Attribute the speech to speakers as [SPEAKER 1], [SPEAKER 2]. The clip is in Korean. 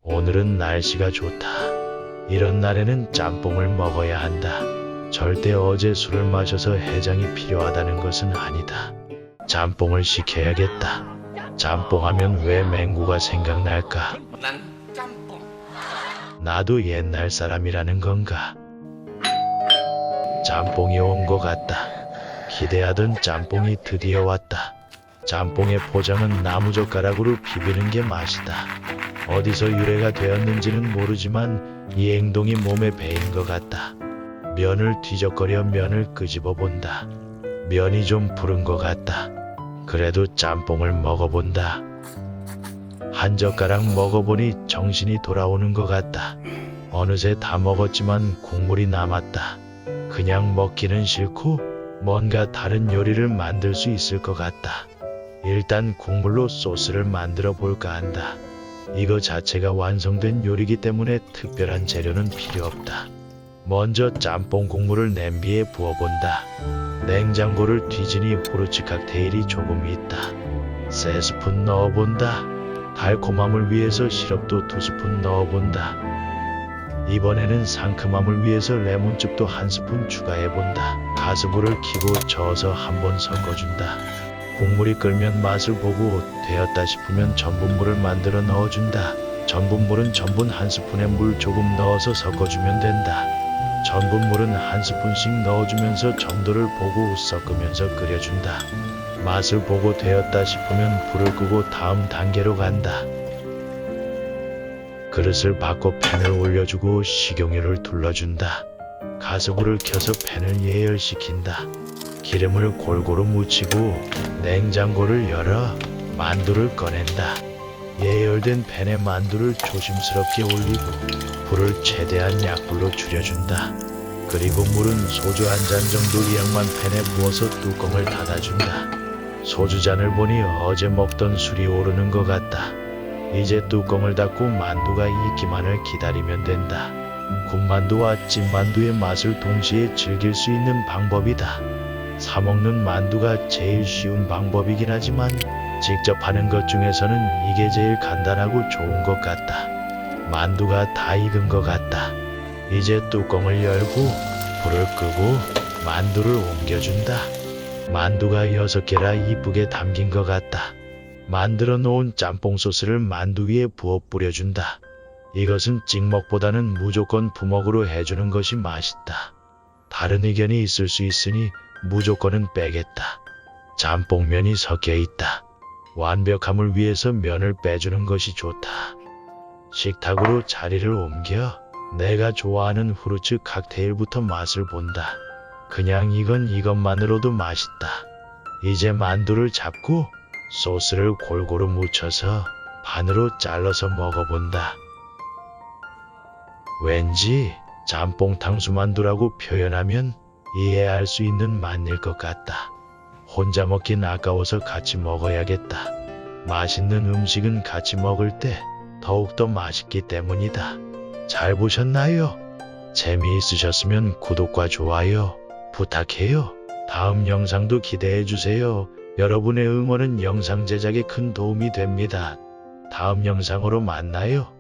[SPEAKER 1] 오늘은 날씨가 좋다. 이런 날에는 짬뽕을 먹어야 한다. 절대 어제 술을 마셔서 해장이 필요하다는 것은 아니다. 짬뽕을 시켜야겠다. 짬뽕하면 왜 맹구가 생각날까?
[SPEAKER 2] 난 짬뽕.
[SPEAKER 1] 나도 옛날 사람이라는 건가? 짬뽕이 온 것 같다. 기대하던 짬뽕이 드디어 왔다. 짬뽕의 포장은 나무젓가락으로 비비는 게 맛이다. 어디서 유래가 되었는지는 모르지만 이 행동이 몸에 배인 것 같다. 면을 뒤적거려 면을 끄집어 본다. 면이 좀 부른 것 같다. 그래도 짬뽕을 먹어본다. 한 젓가락 먹어보니 정신이 돌아오는 것 같다. 어느새 다 먹었지만 국물이 남았다. 그냥 먹기는 싫고 뭔가 다른 요리를 만들 수 있을 것 같다. 일단 국물로 소스를 만들어 볼까 한다. 이거 자체가 완성된 요리이기 때문에 특별한 재료는 필요 없다. 먼저 짬뽕 국물을 냄비에 부어본다. 냉장고를 뒤지니 후르츠 칵테일이 조금 있다. 3스푼 넣어본다. 달콤함을 위해서 시럽도 2스푼 넣어본다. 이번에는 상큼함을 위해서 레몬즙도 1스푼 추가해본다. 가스불을 켜고 저어서 한번 섞어준다. 국물이 끓면 맛을 보고 되었다 싶으면 전분물을 만들어 넣어준다. 전분물은 전분 1스푼에 물 조금 넣어서 섞어주면 된다. 전분물은 1스푼씩 넣어주면서 점도를 보고 섞으면서 끓여준다. 맛을 보고 되었다 싶으면 불을 끄고 다음 단계로 간다. 그릇을 받고 팬을 올려주고 식용유를 둘러준다. 가스불을 켜서 팬을 예열시킨다. 기름을 골고루 묻히고 냉장고를 열어 만두를 꺼낸다. 예열된 팬에 만두를 조심스럽게 올리고 불을 최대한 약불로 줄여준다. 그리고 물은 소주 1잔 정도 양만 팬에 부어서 뚜껑을 닫아준다. 소주잔을 보니 어제 먹던 술이 오르는 것 같다. 이제 뚜껑을 닫고 만두가 익기만을 기다리면 된다. 군만두와 찐만두의 맛을 동시에 즐길 수 있는 방법이다. 사 먹는 만두가 제일 쉬운 방법이긴 하지만 직접 하는 것 중에서는 이게 제일 간단하고 좋은 것 같다. 만두가 다 익은 것 같다. 이제 뚜껑을 열고 불을 끄고 만두를 옮겨준다. 만두가 6개라 이쁘게 담긴 것 같다. 만들어 놓은 짬뽕 소스를 만두 위에 부어 뿌려준다. 이것은 찍먹보다는 무조건 부먹으로 해주는 것이 맛있다. 다른 의견이 있을 수 있으니 무조건은 빼겠다. 짬뽕면이 섞여 있다. 완벽함을 위해서 면을 빼주는 것이 좋다. 식탁으로 자리를 옮겨 내가 좋아하는 후르츠 칵테일부터 맛을 본다. 그냥 이것만으로도 맛있다. 이제 만두를 잡고 소스를 골고루 묻혀서 반으로 잘라서 먹어본다. 왠지 짬뽕 탕수만두라고 표현하면 이해할 수 있는 맛일 것 같다. 혼자 먹긴 아까워서 같이 먹어야겠다. 맛있는 음식은 같이 먹을 때 더욱더 맛있기 때문이다. 잘 보셨나요? 재미있으셨으면 구독과 좋아요 부탁해요. 다음 영상도 기대해주세요. 여러분의 응원은 영상 제작에 큰 도움이 됩니다. 다음 영상으로 만나요.